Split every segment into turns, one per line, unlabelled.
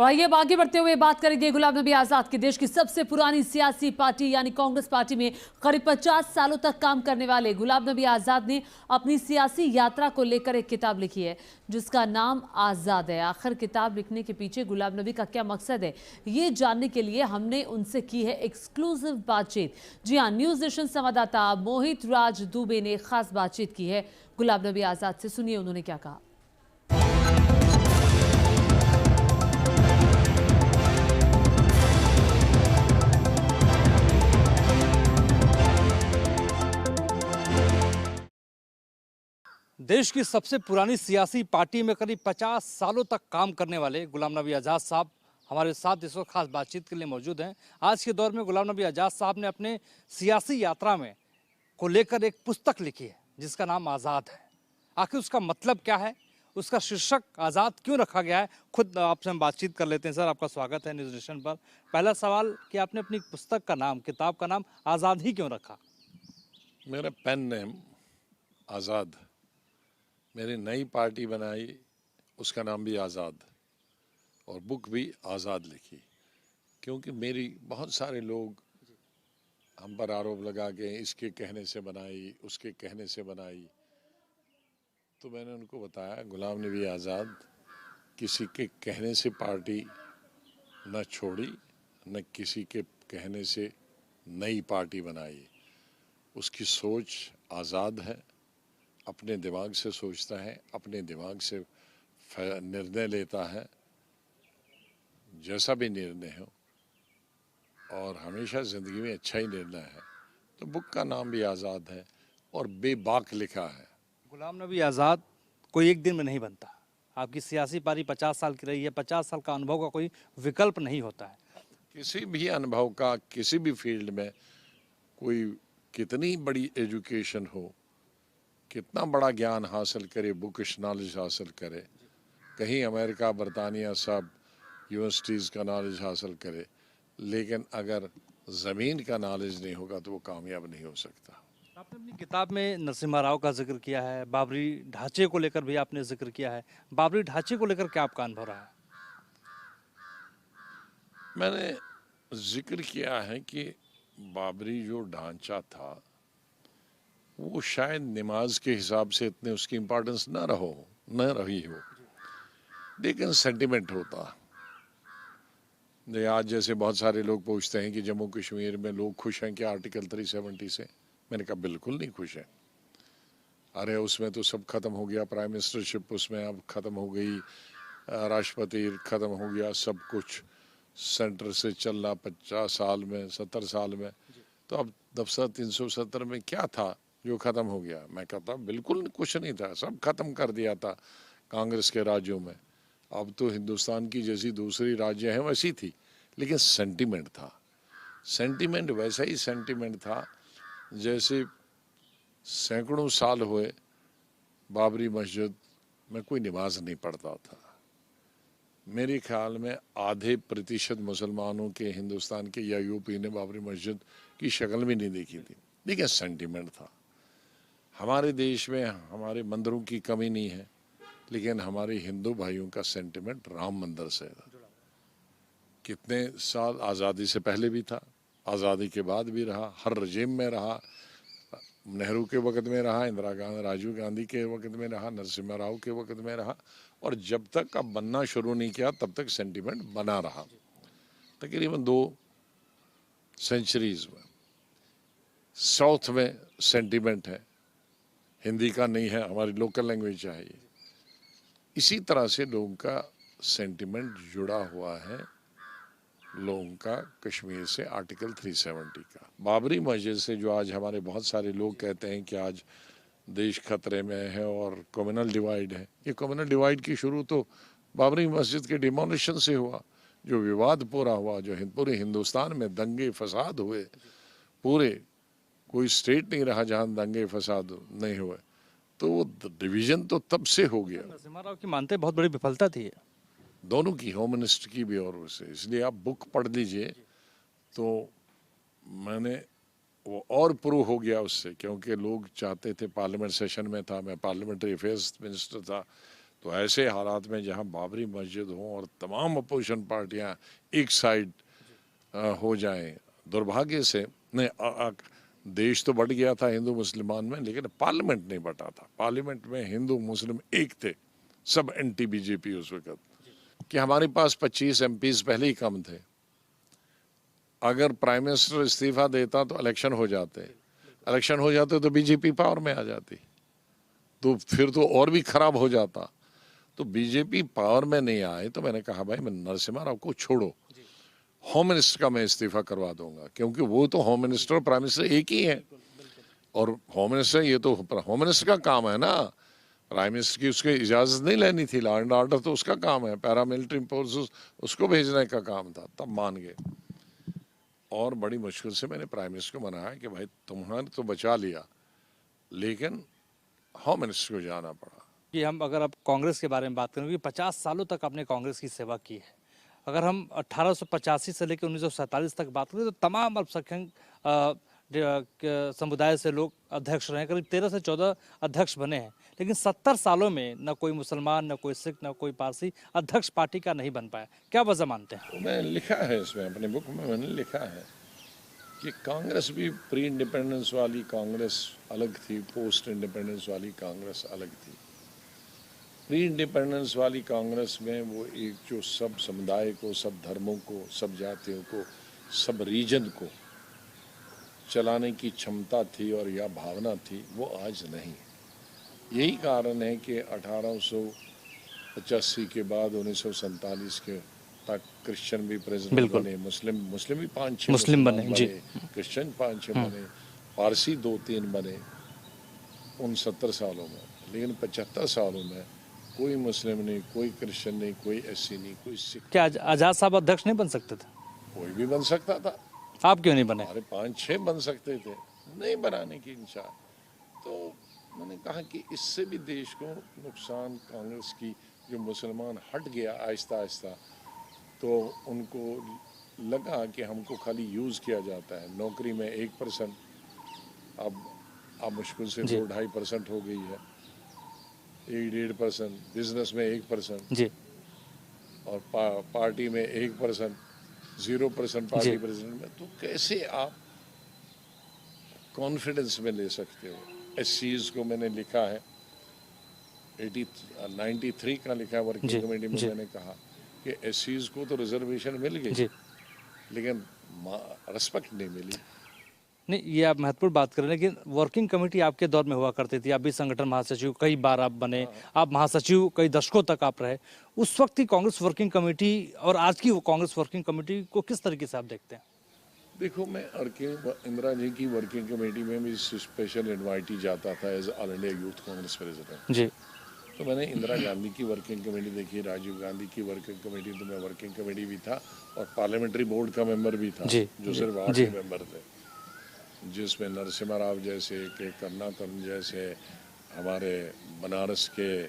और आइए अब आगे बढ़ते हुए बात करेंगे गुलाम नबी आजाद की। देश की सबसे पुरानी सियासी पार्टी यानी कांग्रेस पार्टी में करीब 50 सालों तक काम करने वाले गुलाम नबी आजाद ने अपनी सियासी यात्रा को लेकर एक किताब लिखी है जिसका नाम आजाद है। आखिर किताब लिखने के पीछे गुलाम नबी का क्या मकसद है, ये जानने के लिए हमने उनसे की है एक्सक्लूसिव बातचीत। जी हाँ, न्यूज नेशन संवाददाता मोहित राज दुबे ने खास बातचीत की है गुलाम नबी आजाद से। सुनिए उन्होंने क्या कहा।
देश की सबसे पुरानी सियासी पार्टी में करीब 50 सालों तक काम करने वाले गुलाम नबी आज़ाद साहब हमारे साथ इस वक्त खास बातचीत के लिए मौजूद हैं। आज के दौर में गुलाम नबी आज़ाद साहब ने अपने सियासी यात्रा में को लेकर एक पुस्तक लिखी है जिसका नाम आज़ाद है। आखिर उसका मतलब क्या है, उसका शीर्षक आज़ाद क्यों रखा गया है, खुद आपसे हम बातचीत कर लेते हैं। सर, आपका स्वागत है न्यूज़ नेशन पर। पहला सवाल कि आपने अपनी पुस्तक का नाम, किताब का नाम आज़ाद ही क्यों रखा?
मेरा पेन नेम आज़ाद। मेरी नई पार्टी बनाई, उसका नाम भी आज़ाद और बुक भी आज़ाद लिखी, क्योंकि मेरी बहुत सारे लोग हम पर आरोप लगा के इसके कहने से बनाई, उसके कहने से बनाई। तो मैंने उनको बताया गुलाम नबी आज़ाद किसी के कहने से पार्टी न छोड़ी, न किसी के कहने से नई पार्टी बनाई। उसकी सोच आज़ाद है, अपने दिमाग से सोचता है, अपने दिमाग से निर्णय लेता है, जैसा भी निर्णय हो, और हमेशा ज़िंदगी में अच्छा ही निर्णय है। तो बुक का नाम भी आज़ाद है और बेबाक लिखा है।
गुलाम नबी आज़ाद कोई एक दिन में नहीं बनता। आपकी सियासी पारी 50 साल की रही है। 50 साल का अनुभव का कोई विकल्प नहीं होता है।
किसी भी अनुभव का, किसी भी फील्ड में, कोई कितनी बड़ी एजुकेशन हो, कितना बड़ा ज्ञान हासिल करे, बुकिश नॉलेज हासिल करे, कहीं अमेरिका, बरतानिया सब यूनिवर्सिटीज़ का नॉलेज हासिल करे, लेकिन अगर ज़मीन का नॉलेज नहीं होगा तो वो कामयाब नहीं हो सकता।
आपने अपनी किताब में नरसिम्हा राव का जिक्र किया है, बाबरी ढांचे को लेकर भी आपने जिक्र किया है। बाबरी ढांचे को लेकर क्या आपका अनुभव रहा है?
मैंने जिक्र किया है कि बाबरी जो ढांचा था वो शायद नमाज के हिसाब से इतने उसकी इम्पोर्टेंस न रही हो, लेकिन सेंटिमेंट होता। आज जैसे बहुत सारे लोग पूछते हैं कि जम्मू कश्मीर में लोग खुश हैं क्या आर्टिकल 370 से। मैंने कहा बिल्कुल नहीं खुश हैं। अरे उसमें तो सब खत्म हो गया, प्राइम मिनिस्टरशिप उसमें अब खत्म हो गई, राष्ट्रपति खत्म हो गया, सब कुछ सेंटर से चल रहा 50 साल में, 70 साल में। तो अब दफ्तर 370 में क्या था जो ख़त्म हो गया? मैं कहता बिल्कुल कुछ नहीं था, सब खत्म कर दिया था कांग्रेस के राज्यों में। अब तो हिंदुस्तान की जैसी दूसरी राज्य हैं वैसी थी, लेकिन सेंटिमेंट था। सेंटिमेंट वैसा ही सेंटिमेंट था जैसे सैकड़ों साल हुए बाबरी मस्जिद में कोई नमाज नहीं पढ़ता था। मेरे ख्याल में आधे प्रतिशत मुसलमानों के हिंदुस्तान के या यूपी ने बाबरी मस्जिद की शक्ल भी नहीं देखी थी, लेकिन सेंटिमेंट था। हमारे देश में हमारे मंदिरों की कमी नहीं है, लेकिन हमारे हिंदू भाइयों का सेंटिमेंट राम मंदिर से है। कितने साल आज़ादी से पहले भी था, आज़ादी के बाद भी रहा, हर रजीम में रहा। नेहरू के वक़्त में रहा, इंदिरा गांधी, राजीव गांधी के वक़्त में रहा, नरसिम्हा राव के वक़्त में रहा, और जब तक अब बनना शुरू नहीं किया तब तक सेंटिमेंट बना रहा। तकरीबन 2 सेंचुरीज में साउथ में सेंटिमेंट है, हिंदी का नहीं है, हमारी लोकल लैंग्वेज चाहिए। इसी तरह से लोगों का सेंटिमेंट जुड़ा हुआ है, लोगों का कश्मीर से आर्टिकल 370 का। बाबरी मस्जिद से जो आज हमारे बहुत सारे लोग कहते हैं कि आज देश खतरे में है और कम्युनल डिवाइड है, ये कम्युनल डिवाइड की शुरू तो बाबरी मस्जिद के डिमोलिशन से हुआ। जो विवाद पूरा हुआ, जो पूरे हिंदुस्तान में दंगे फसाद हुए, पूरे कोई स्टेट नहीं रहा जहाँ दंगे फसाद नहीं हुए, तो वो डिवीज़न तो तब से हो गया।
नरसिम्हा राव की मानते बहुत बड़ी विफलता थी।
दोनों की, होम मिनिस्टर की भी और उससे। इसलिए आप बुक पढ़ लीजिए तो मैंने वो और प्रूव हो गया उससे, क्योंकि लोग चाहते थे, पार्लियामेंट सेशन में था, मैं पार्लियामेंट्री अफेयर्स मिनिस्टर था, तो ऐसे हालात में जहां बाबरी मस्जिद हो और तमाम अपोजिशन पार्टियां एक साइड हो जाएं, दुर्भाग्य से नहीं देश तो बढ़ गया था हिंदू मुसलमान में, लेकिन पार्लियामेंट नहीं बटा था। पार्लियामेंट में हिंदू मुस्लिम एक थे, सब एंटी बीजेपी उस वक्त, कि हमारे पास 25 एमपीज पहले ही कम थे। अगर प्राइम मिनिस्टर इस्तीफा देता तो इलेक्शन हो जाते, इलेक्शन हो जाते तो बीजेपी पावर में आ जाती, तो फिर तो और भी खराब हो जाता। तो बीजेपी पावर में नहीं आए तो मैंने कहा भाई मैं नरसिम्हा राव को छोड़ो, होम मिनिस्टर का मैं इस्तीफा करवा दूंगा, क्योंकि वो तो होम मिनिस्टर और प्राइम मिनिस्टर एक ही है। और होम मिनिस्टर, ये तो होम मिनिस्टर का काम है ना, प्राइम मिनिस्टर की उसकी इजाजत नहीं लेनी थी। लॉ एंड ऑर्डर तो उसका काम है, पैरामिलिट्री फोर्सेस उसको भेजने का काम था। तब मान गए और बड़ी मुश्किल से मैंने प्राइम मिनिस्टर को मनाया कि भाई तुम्हारे तो बचा लिया, लेकिन होम मिनिस्टर को जाना पड़ा।
कि हम अगर अब कांग्रेस के बारे में बात करें, क्योंकि 50 सालों तक आपने कांग्रेस की सेवा की है। अगर हम 1885 से लेकर 1947 तक बात करें तो तमाम अल्पसंख्यक समुदाय से लोग अध्यक्ष रहे, करीब 13 से 14 अध्यक्ष बने हैं। लेकिन 70 सालों में न कोई मुसलमान, न कोई सिख, न कोई पारसी अध्यक्ष पार्टी का नहीं बन पाया। क्या वजह मानते हैं?
तो मैं लिखा है इसमें, अपने बुक में मैंने लिखा है कि कांग्रेस भी प्री इंडिपेंडेंस वाली कांग्रेस अलग थी, पोस्ट इंडिपेंडेंस वाली कांग्रेस अलग थी। प्री इंडिपेंडेंस वाली कांग्रेस में वो एक जो सब समुदाय को, सब धर्मों को, सब जातियों को, सब रीजन को चलाने की क्षमता थी और या भावना थी, वो आज नहीं। यही कारण है कि 1885 के बाद 1947 के तक क्रिश्चियन भी प्रेसिडेंट बने, मुस्लिम भी 5-6
मुस्लिम बने, जी।
क्रिश्चियन 5-6 बने, पारसी 2-3 बने उन 70 सालों में। लेकिन 75 सालों में कोई मुस्लिम नहीं, कोई क्रिश्चियन नहीं, कोई एससी नहीं, कोई सिख।
क्या आजाद साहब अध्यक्ष नहीं बन सकते थे?
कोई भी बन सकता था।
आप क्यों नहीं बने?
हमारे 5-6 बन सकते थे, नहीं बनाने की इच्छा। तो मैंने कहा कि इससे भी देश को नुकसान, कांग्रेस की जो मुसलमान हट गया आहिस्ता आहिस्ता, तो उनको लगा कि हमको खाली यूज़ किया जाता है। नौकरी में 1%, अब मुश्किल से 2-2.5% हो गई है, 1-1.5%, बिजनेस में 1%
जी,
और पार्टी में 1%, 0% पार्टी प्रेसिडेंट में। तो कैसे आप कॉन्फिडेंस में ले सकते हो? एससीज को मैंने लिखा है, 93 का लिखा है वर्किंग कमेटी में। मैंने कहा कि एससीज को तो रिजर्वेशन मिल गई, लेकिन रिस्पेक्ट नहीं मिली।
नहीं, ये आप महत्वपूर्ण बात कर रहे हैं, लेकिन वर्किंग कमेटी आपके दौर में हुआ करती थी। आप भी संगठन महासचिव कई बार आप बने, आप महासचिव कई दशकों तक आप रहे। उस वक्त की कांग्रेस वर्किंग कमेटी और आज की कांग्रेस वर्किंग कमेटी को किस तरीके से आप देखते हैं?
देखो, मैं इंदिरा जी की वर्किंग कमेटी में भी स्पेशल इन्वाइटी जाता था as all India youth Congress president
जी।
तो मैंने इंदिरा गांधी की वर्किंग कमेटी देखी, राजीव गांधी की वर्किंग कमेटी, तो मैं वर्किंग कमेटी भी था और पार्लियामेंट्री बोर्ड का मेंबर भी था, जो सिर्फ 8 मेंबर थे, जिसमें नरसिम्हा राव जैसे, के करुणाकरण जैसे, हमारे बनारस के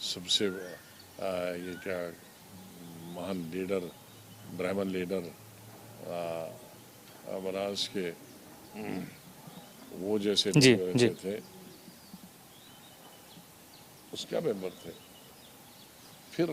सबसे ये क्या महान लीडर, ब्राह्मण लीडर बनारस के, वो जैसे थे, उसका मेंबर थे। फिर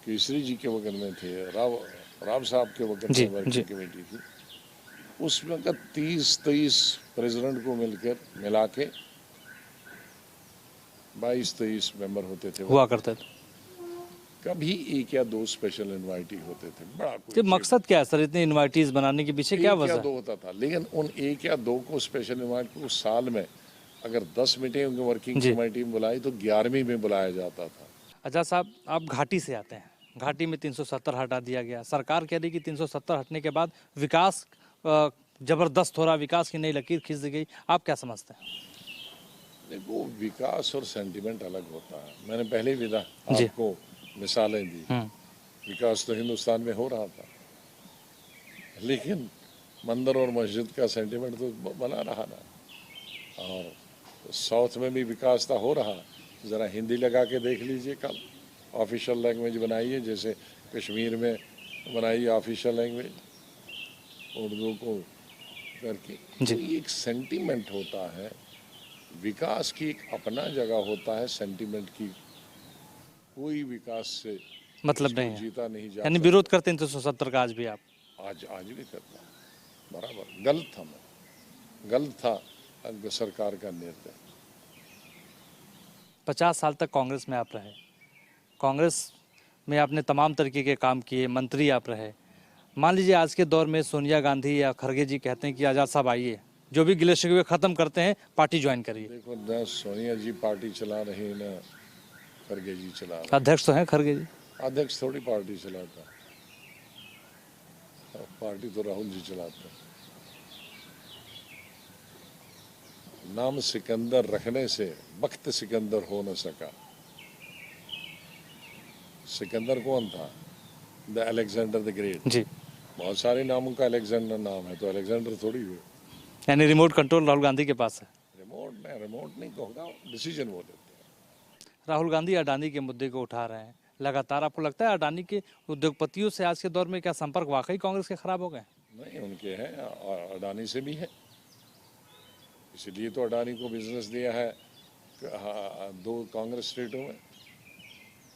केसरी जी के वक्त में थे, राव साहब के वक्त में वर्किंग कमेटी थी। उस वक्त 30-23 प्रेसिडेंट को मिला के 22-23 मेंबर होते थे,
हुआ करते थे।
कभी 1 या 2 स्पेशल इनवाइटी होते थे। बड़ा
तो मकसद क्या है सर, इतने इनवाइटीज बनाने के पीछे क्या वजह?
1 या 2 होता था, लेकिन उन 1 या 2 को स्पेशल इनवाइट को साल में अगर 10 मीटिंग वर्किंग कमेटी में बुलाई तो 11वीं में बुलाया जाता था।
अच्छा साहब, आप घाटी से आते हैं, घाटी में 370 हटा दिया गया। सरकार कह रही कि 370 हटने के बाद विकास जबरदस्त हो रहा, विकास की नई लकीर खींच दी गई। आप क्या समझते हैं?
देखो, विकास और सेंटिमेंट अलग होता है। मैंने पहले भी आपको मिसालें दी। विकास तो हिंदुस्तान में हो रहा था, लेकिन मंदिर और मस्जिद का सेंटिमेंट तो बना रहा ना। और साउथ में भी विकास था, हो रहा। ज़रा हिंदी लगा के देख लीजिए, कल ऑफिशियल लैंग्वेज बनाई है, जैसे कश्मीर में बनाई ऑफिशियल लैंग्वेज उर्दू को करके। तो ये एक सेंटिमेंट होता है, विकास की एक अपना जगह होता है, सेंटिमेंट की कोई विकास से
मतलब
इसको
नहीं है,
जीता नहीं जा
यानी
सकता।
विरोध करते हैं 370 का आज भी आप?
आज भी करता हूं। बराबर गलत था सरकार का निर्णय।
50 साल तक कांग्रेस में आप रहे, कांग्रेस में आपने तमाम तरीके के काम किए, मंत्री आप रहे। मान लीजिए आज के दौर में सोनिया गांधी या खड़गे जी कहते हैं कि आज़ाद साहब आइए, जो भी गिले शिकवे खत्म करते हैं, पार्टी ज्वाइन करिए।
देखो न सोनिया जी पार्टी चला रही न खड़गे जी चला रहे।
अध्यक्ष तो हैं खड़गे जी।
अध्यक्ष थोड़ी पार्टी चलाता, पार्टी तो राहुल जी चलाते हैं। नाम सिकंदर रखने से वक्त सिकंदर हो न सका। सिकंदर कौन था? The Alexander the great.
जी,
बहुत सारे नामों का अलेक्जेंडर नाम है, तो अलेक्जेंडर थोड़ी हुए।
यानी रिमोट कंट्रोल राहुल गांधी के पास है।
रिमोट नहीं कहूँगा, डिसीजन वो लेते हैं।
राहुल गांधी अडानी के मुद्दे को उठा रहे हैं लगातार। आपको लगता है अडानी के उद्योगपतियों से आज के दौर में क्या संपर्क वाकई कांग्रेस के खराब हो गए?
नहीं, उनके हैं और अडानी से भी है। इसलिए तो अडानी को बिजनेस दिया है 2 कांग्रेस स्टेटों में।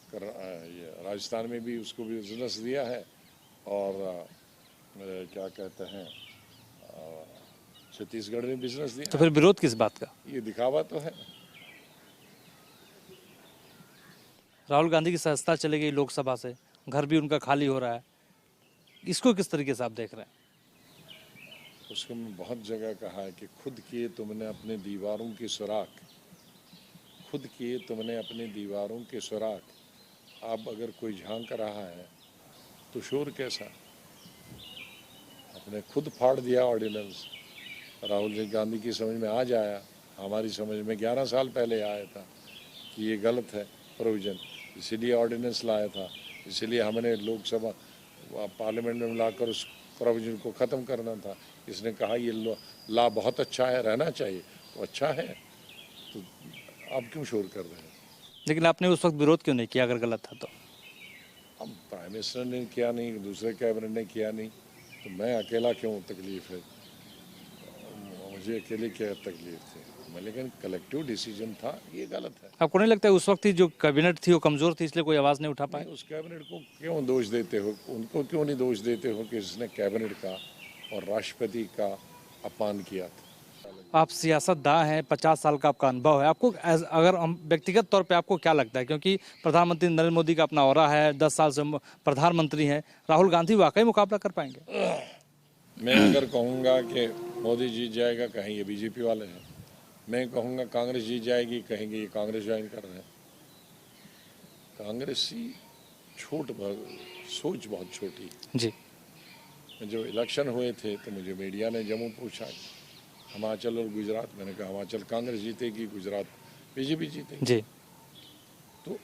ये राजस्थान में भी उसको बिजनेस दिया है और क्या कहते हैं छत्तीसगढ़ में बिजनेस दिया।
तो फिर विरोध किस बात का?
ये दिखावा तो है।
राहुल गांधी की सदस्यता चली गई लोकसभा से, घर भी उनका खाली हो रहा है, इसको किस तरीके से आप देख रहे हैं?
उसको मैं बहुत जगह कहा है कि खुद किए तुमने अपने दीवारों के सुराख, खुद किए तुमने अपने दीवारों के सुराख, अब अगर कोई झांक रहा है तो शोर कैसा? अपने खुद फाड़ दिया ऑर्डिनेंस। राहुल जी गांधी की समझ में आज आया, हमारी समझ में 11 साल पहले आया था कि ये गलत है प्रोविजन, इसीलिए ऑर्डिनेंस लाया था। इसीलिए हमने लोकसभा पार्लियामेंट में मिलाकर उस प्रोविजन को ख़त्म करना था। इसने कहा ये लॉ बहुत अच्छा है, रहना चाहिए, तो अच्छा है, तो आप क्यों शोर कर रहे हैं?
लेकिन आपने उस वक्त विरोध क्यों नहीं किया अगर गलत था तो?
अब प्राइम मिनिस्टर ने किया नहीं, दूसरे कैबिनेट ने किया नहीं, तो मैं अकेला क्यों तकलीफ है? मुझे अकेले क्या तकलीफ थी? लेकिन कलेक्टिव डिसीजन था, ये गलत है।
आपको नहीं लगता है उस वक्त जो कैबिनेट थी वो कमजोर थी इसलिए कोई आवाज़ नहीं उठा पाए?
उस कैबिनेट को क्यों दोष देते हो? उनको क्यों नहीं दोष देते हो कि इसने कैबिनेट का और राष्ट्रपति का अपमान किया था?
आप सियासतदान हैं, 50 साल का आपका अनुभव है, आपको अगर हम व्यक्तिगत तौर पे आपको क्या लगता है, क्योंकि प्रधानमंत्री नरेंद्र मोदी का अपना ऑरा है, 10 साल से प्रधानमंत्री हैं, राहुल गांधी वाकई मुकाबला कर पाएंगे?
मैं अगर कहूँगा कि मोदी जीत जाएगा, कहेंगे बीजेपी वाले हैं। मैं कहूँगा कांग्रेस जीत जाएगी, कहेंगे ये कांग्रेस ज्वाइन कर रहे हैं। कांग्रेसी सोच बहुत छोटी।
जी,
जब इलेक्शन हुए थे तो मुझे मीडिया ने जम्मू पूछा, हिमाचल और गुजरात, मैंने कहा हिमाचल कांग्रेस जीतेगी, गुजरात बीजेपी जीतेगी।
जी,
तो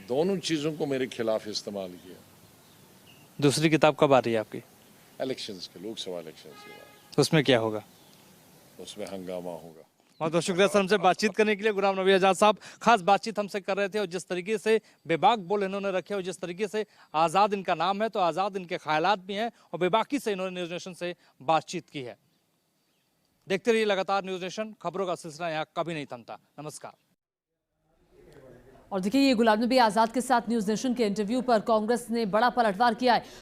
दोनों चीज़ों को मेरे खिलाफ इस्तेमाल किया।
दूसरी किताब कब आ रही है आपकी?
इलेक्शंस के, लोकसभा इलेक्शंस के बाद
उसमें क्या होगा?
उसमें हंगामा होगा।
बहुत बहुत शुक्रिया सर हमसे बातचीत करने के लिए। गुलाम नबी आज़ाद साहब खास बातचीत हमसे कर रहे थे और जिस तरीके से बेबाक बोल इन्होंने रखे और जिस तरीके से आज़ाद इनका नाम है तो आज़ाद इनके ख्यालात भी हैं और बेबाकी से इन्होंने न्यूज़ नेशन से बातचीत की है। देखते रहिए लगातार न्यूज़ नेशन, खबरों का सिलसिला यहाँ कभी नहीं थमता। नमस्कार।
और देखिए ये गुलाम नबी आजाद के साथ न्यूज नेशन के इंटरव्यू पर कांग्रेस ने बड़ा पलटवार किया है।